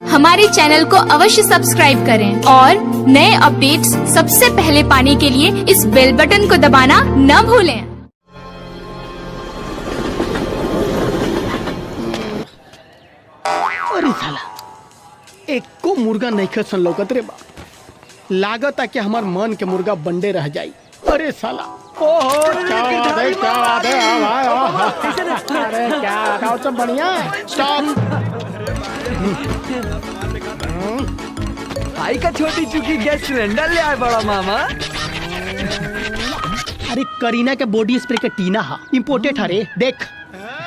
हमारे चैनल को अवश्य सब्सक्राइब करें और नए अपडेट्स सबसे पहले पाने के लिए इस बेल बटन को दबाना न भूलें। अरे साला एको मुर्गा नहीं खसन लौकत रे बा। लागत है कि हमार मन के मुर्गा बंडे रह जाई। अरे साला ओहो क्या बात है अरे क्या सब बढ़िया स्टॉप। भाई का छोटी चुकी गैस सिलेंडर ले आए बड़ा मामा। अरे करीना के बॉडी स्प्रे के टीना हा इम्पोर्टेड हरे। देख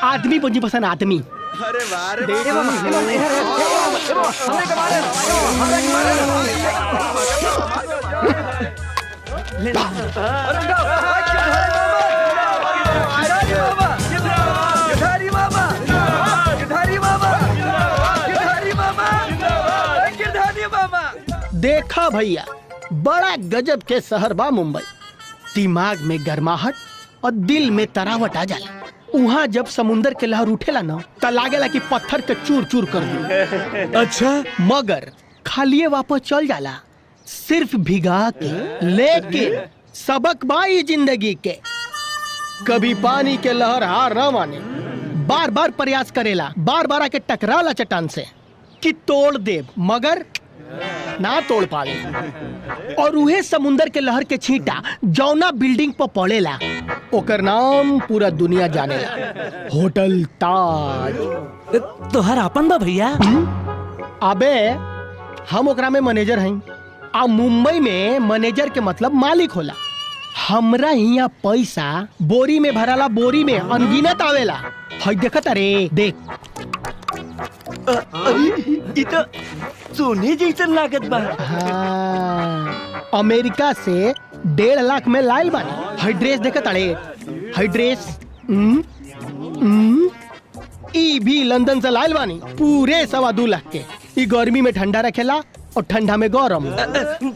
आदमी बंजी पसंद आदमी। अरे वाह रे देखा भैया बड़ा गजब के शहर बा मुंबई। दिमाग में गर्माहट और दिल में तरावट आ जाला। वहाँ जब समुंदर के लहर उठेला ना तो लागेला कि पत्थर के चूर चूर कर दे। अच्छा मगर खालिए वापस चल जाला सिर्फ भिगा के। लेकिन सबक बाई जिंदगी के कभी पानी के लहर हार न माने। बार बार प्रयास करेला, बार बार आके टकराला चट्टान से कि तोड़ दे मगर ना तोड़ पावे। और उहे समुंदर के लहर के छींटा जौना बिल्डिंग पर पड़ेला ओकर नाम पूरा दुनिया जानेला, होटल ताज। तोहर आपन बा भैया? अबे हम ओकरा में मैनेजर हई। आ मुंबई में मैनेजर के मतलब मालिक होला। हमरा हिया पैसा बोरी में भराला, बोरी में अनगिनत आवेला। हई देखत अरे देख अरे तो सोने जैसन लागत बा। हाँ, अमेरिका से 1.5 लाख में लाइल बानी। हई ड्रेस देखत अरे हई ड्रेस ई भी लंदन से लाइल बानी पूरे 2.25 लाख के। ई गर्मी में ठंडा रखेला और ठंडा में गरम।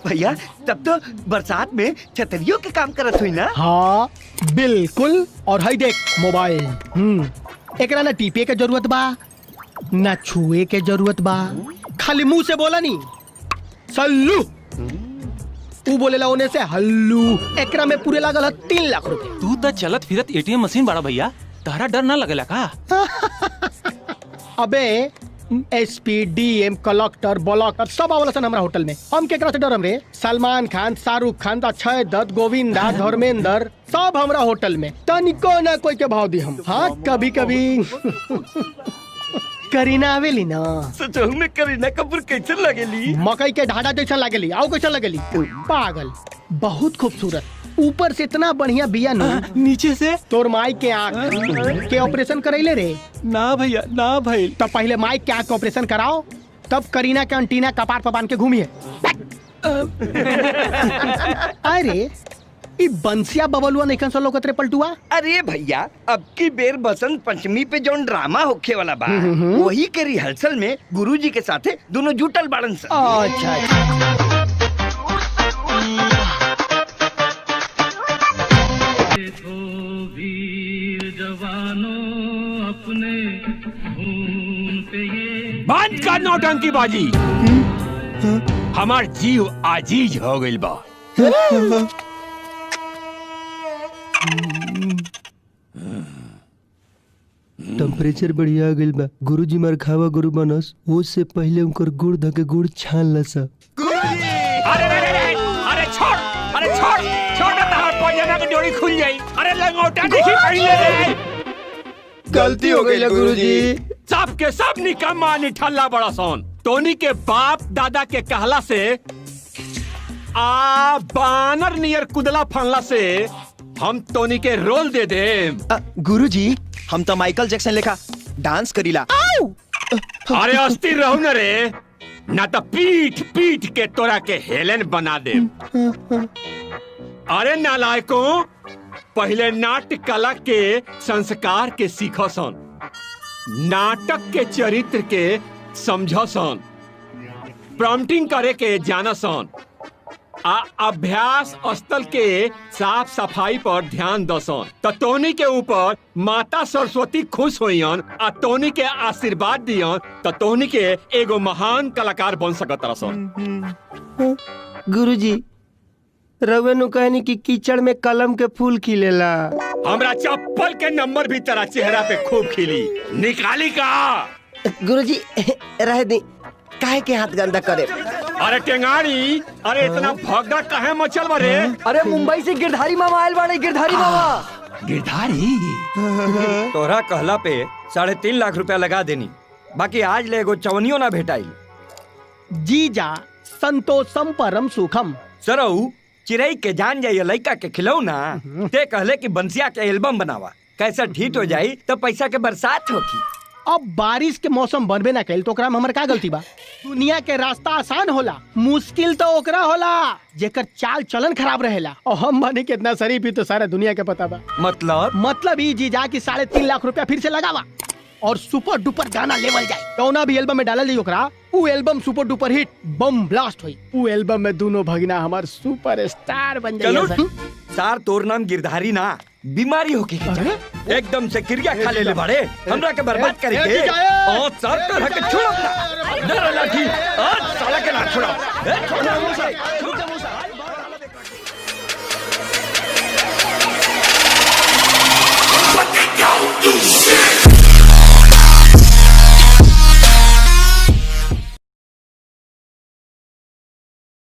भैया तब तो बरसात में छतरियों के काम करत हुई ना। हाँ बिल्कुल। और हई देख मोबाइल। एकरा ना टीपे के जरूरत बा ना छुए के जरूरत बा। खाली मुंह से बोला नी सल्लू, ऊ बोलेला ओने से हल्लू। एकरा में पूरे लागल 3 लाख रुपए। तू तो चलत फिरत एटीएम मशीन बड़ा भैया, तारा डर ना लगेला का? अबे एसपी डीएम कलेक्टर ब्लॉकर सब आवला सन हमरा होटल में। हम केकरा से डरम रे? सलमान खान, शाहरुख खान, अक्षय दत्त, गोविंदा, धर्मेंद्र सब हमरा होटल में। तनिको ना कोई के भाव दी हम। हाँ कभी कभी करीना आवेली ना। सचहु में करीना कपूर कैसे लगेली? मकई के ढाढ़ा जैसा लगेली। आओ कैसा लगेली? पागल, बहुत खूबसूरत। ऊपर से इतना बढ़िया बिया ना, नीचे से तोर माई के आँख के ऑपरेशन करैले रे? ना भैया ना भाई। तब पहले माई के आँख के ऑपरेशन कराओ, तब करीना के अंटीना कपार पर बांध के घूमिए। अरे ई बंसिया बबलुआ नहीं कंसोल लोकत रे पलटुआ। अरे भैया अब की बेर बसंत पंचमी पे जौन ड्रामा होखे वाला बा वही के रिहर्सल में गुरुजी के साथे दोनों जुटल बाड़न सन। अच्छा बंद कर नौटंकी बाजी। हमार जीव आजीज हो गइल बा। टेम्परेचर बढ़िया गइल बा। गुरुजी मार खावा गुरु बनस वो से पहले उनकर गुड़ धके गुड़ छान लसा। अरे छोड़ ना तहार पजामा के डोरी खुल जाई। अरे लंगोटा देखी पहले रे। गलती हो गई गुरुजी। सब के सब निकम्मा निठल्ला बड़ा सोन। टोनी के बाप दादा के कहला से आ बानर नियर कुदला फनला से हम टोनी के रोल दे दे। गुरुजी हम तो माइकल जैक्सन लेखा डांस करीला। अरे अस्थिर रहो न रे, ना तो पीठ पीठ के तोरा के हेलेन बना दे। अरे नालायकों, पहले नाट्य कला के संस्कार के सीखो सन, नाटक के चरित्र के समझो सन, प्रॉम्प्टिंग करे के जाना सन, अभ्यास स्थल के साफ सफाई पर ध्यान दसन तो तोनी के ऊपर माता सरस्वती खुश होइयन आ तोनी के आशीर्वाद दियन तो तोनी के एगो महान कलाकार बन सकत रसन। गुरुजी रउए नु कहनी कि कीचड़ में कलम के फूल खिलेला। हमरा चप्पल के नंबर भी तेरा चेहरा पे खूब खिली, निकाली का। गुरुजी रह दी, काहे के हाथ गंदा करे। अरे टेंगारी, अरे इतना भगदड़ काहे मचल बा रे? अरे मुंबई से गिरधारी मामा आयल बाड़े, गिरधारी मामा। गिरधारी तोरा कहला पे 3.5 लाख रुपया लगा देनी, बाकी आज ले एगो चवनियो ना भेटाई। जीजा संतोषम परम सुखम। सरऊ चिड़ई के जान जाइए लड़का के खिलौना, ते कहले कि बंसिया के एल्बम बनावा, कैसा हिट हो जाई तो पैसा के बरसात होगी। अब बारिश के मौसम बनबे ना कैल तो ओकरा में हमर का गलती बा? दुनिया के रास्ता आसान होला, मुश्किल तो ओकरा होला जेकर चाल चलन खराब रहेला। और हम माने कितना शरीफ ही तो सारा दुनिया के पता बा। मतलब ही जीजा की 3.5 लाख रुपया फिर से लगावा और सुपर डुपर गाना लेवल जाए, कौना भी एल्बम में डालल जाई ओकरा, वो album super duper hit bomb blast हुई। वो एल्बम में दोनों भगिना हमार सुपर स्टार बन जाए। सार तोर नाम गिरधारी ना बीमारी होके एकदम से क्रिया खा ले बड़े, हमरा के बर्बाद करेंगे। और सर तो रख छोड़ अपना, डर लाठी आज